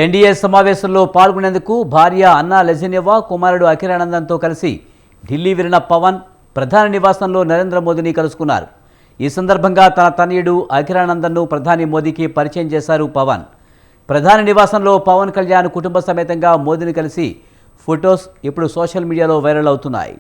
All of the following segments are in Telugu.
ఎన్డీఏ సమావేశంలో పాల్గొనేందుకు భార్య అన్నా లెజెనెవా, కుమారుడు అఖిరానందన్తో కలిసి ఢిల్లీ వెళ్లిన పవన్ ప్రధాని నివాసంలో నరేంద్ర మోదీని కలుసుకున్నారు. ఈ సందర్భంగా తన తనయుడు అఖిరానందన్ను ప్రధాని మోదీకి పరిచయం చేశారు పవన్. ప్రధాని నివాసంలో పవన్ కళ్యాణ్ కుటుంబ సమేతంగా మోదీని కలిసి ఫొటోస్ ఇప్పుడు సోషల్ మీడియాలో వైరల్ అవుతున్నాయి.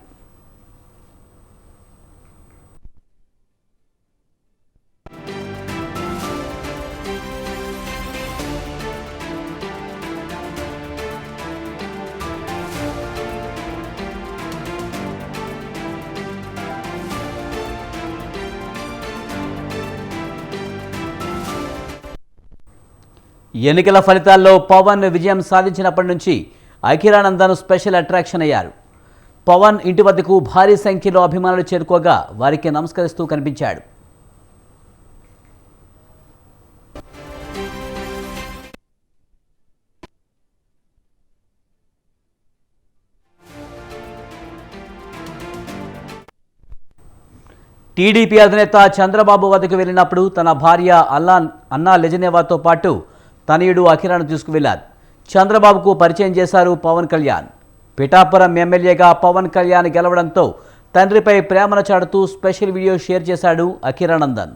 ఎన్నికల ఫలితాల్లో పవన్ విజయం సాధించినప్పటి నుంచి అఖిరానందన్ స్పెషల్ అట్రాక్షన్ అయ్యారు. పవన్ ఇంటి వద్దకు భారీ సంఖ్యలో అభిమానులు చేరుకోగా వారికి నమస్కరిస్తూ కనిపించాడు. టీడీపీ అధినేత చంద్రబాబు వద్దకు వెళ్ళినప్పుడు తన భార్య అన్నా లెజెనెవాతో పాటు తనయుడు అఖిరాను తీసుకువెళ్లారు. చంద్రబాబుకు పరిచయం చేశారు పవన్ కళ్యాణ్. పిఠాపురం ఎమ్మెల్యేగా పవన్ కళ్యాణ్ గెలవడంతో తండ్రిపై ప్రేమను చాటుతూ స్పెషల్ వీడియో షేర్ చేశాడు అఖిరానందన్.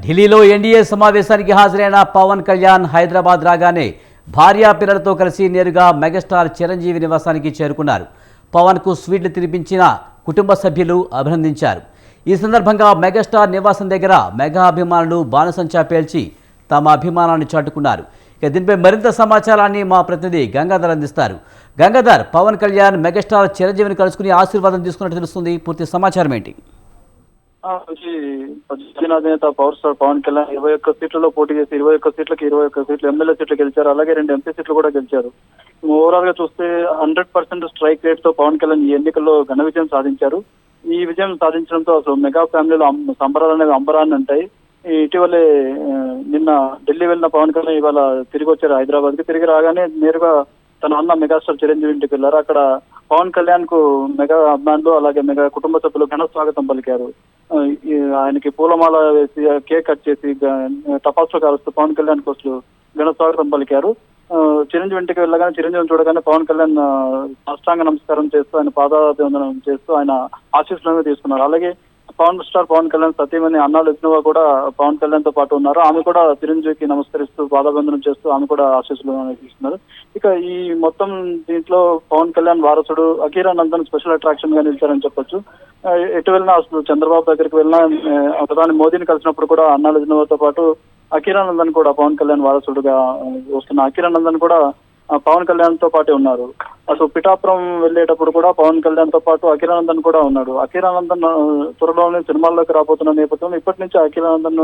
ఢిల్లీలో ఎన్డీఏ సమావేశానికి హాజరైన పవన్ కళ్యాణ్ హైదరాబాద్ రాగానే భార్యా పిల్లలతో కలిసి నేరుగా మెగాస్టార్ చిరంజీవి నివాసానికి చేరుకున్నారు. పవన్కు స్వీట్లు తినిపించిన కుటుంబ సభ్యులు అభినందించారు. ఈ సందర్భంగా మెగాస్టార్ నివాసం దగ్గర మెగా అభిమానులు బాణసంచా పేల్చి తమ అభిమానాన్ని చాటుకున్నారు. దీనిపై మరింత సమాచారాన్ని మా ప్రతినిధి గంగాధర్ అందిస్తారు. గంగాధర్, పవన్ కళ్యాణ్ మెగాస్టార్ చిరంజీవిని కలుసుకుని ఆశీర్వాదం తీసుకున్నట్టు తెలుస్తుంది. పూర్తి సమాచారం ఏంటి? అధినేత పవర్ స్టార్ పవన్ కళ్యాణ్ 21 సీట్లలో పోటీ చేసి 21 సీట్లకి 21 సీట్లు ఎమ్మెల్యే సీట్లు గెలిచారు. అలాగే 2 ఎంపీ సీట్లు కూడా గెలిచారు. ఓవరాల్ గా చూస్తే 100% స్ట్రైక్ రేట్ తో పవన్ కళ్యాణ్ ఈ ఎన్నికల్లో ఘన విజయం సాధించారు. ఈ విజయం సాధించడంతో అసలు మెగా ఫ్యామిలీలో సంబరాలు అనేవి అంబరాన్ని ఉంటాయి. ఇటీవలే నిన్న ఢిల్లీ వెళ్ళిన పవన్ కళ్యాణ్ ఇవాళ తిరిగి వచ్చారు హైదరాబాద్ కి. తిరిగి రాగానే నేరుగా తన అన్న మెగాస్టార్ చిరంజీవి ఇంటికి వెళ్ళారు. అక్కడ పవన్ కళ్యాణ్ కు మెగా అభిమానులు అలాగే మెగా కుటుంబ సభ్యులు ఘన స్వాగతం పలికారు. ఆయనకి పూలమాల వేసి కేక్ కట్ చేసి టపాసులు కాలుస్తూ పవన్ కళ్యాణ్ కోసం ఘన స్వాగతం పలికారు. చిరంజీవి ఇంటికి వెళ్ళగానే చిరంజీవిని చూడగానే పవన్ కళ్యాణ్ సాష్టాంగ నమస్కారం చేస్తూ ఆయన పాదాభివందనం చేస్తూ ఆయన ఆశీస్సులను తీసుకున్నారు. అలాగే పవన్ కళ్యాణ్ సతీమణి అన్నా లెజెనెవా కూడా పవన్ కళ్యాణ్ తో పాటు ఉన్నారు. ఆమె కూడా చిరంజీవికి నమస్కరిస్తూ పాదాభివందనం చేస్తూ ఆమె కూడా ఆశీస్సులు తీసుకున్నారు. ఇక ఈ మొత్తం దీంట్లో పవన్ కళ్యాణ్ వారసుడు అఖిరానందన్ స్పెషల్ అట్రాక్షన్ గా నిలిచారని చెప్పొచ్చు. ఎటు వెళ్ళినా అసలు చంద్రబాబు దగ్గరికి వెళ్ళినా ప్రధాని మోదీని కలిసినప్పుడు కూడా అన్నా లెజెనెవాతో పాటు అఖిరానందన్ కూడా పవన్ కళ్యాణ్ వారసుడుగా వస్తున్న అఖిరానందన్ కూడా పవన్ కళ్యాణ్ తో పాటే ఉన్నారు. అసలు పిఠాపురం వెళ్ళేటప్పుడు కూడా పవన్ కళ్యాణ్ తో పాటు అఖిరానందన్ కూడా ఉన్నాడు. అఖిరానందన్ త్వరలోనే సినిమాల్లోకి రాబోతున్న నేపథ్యంలో ఇప్పటి నుంచి అఖిరానందన్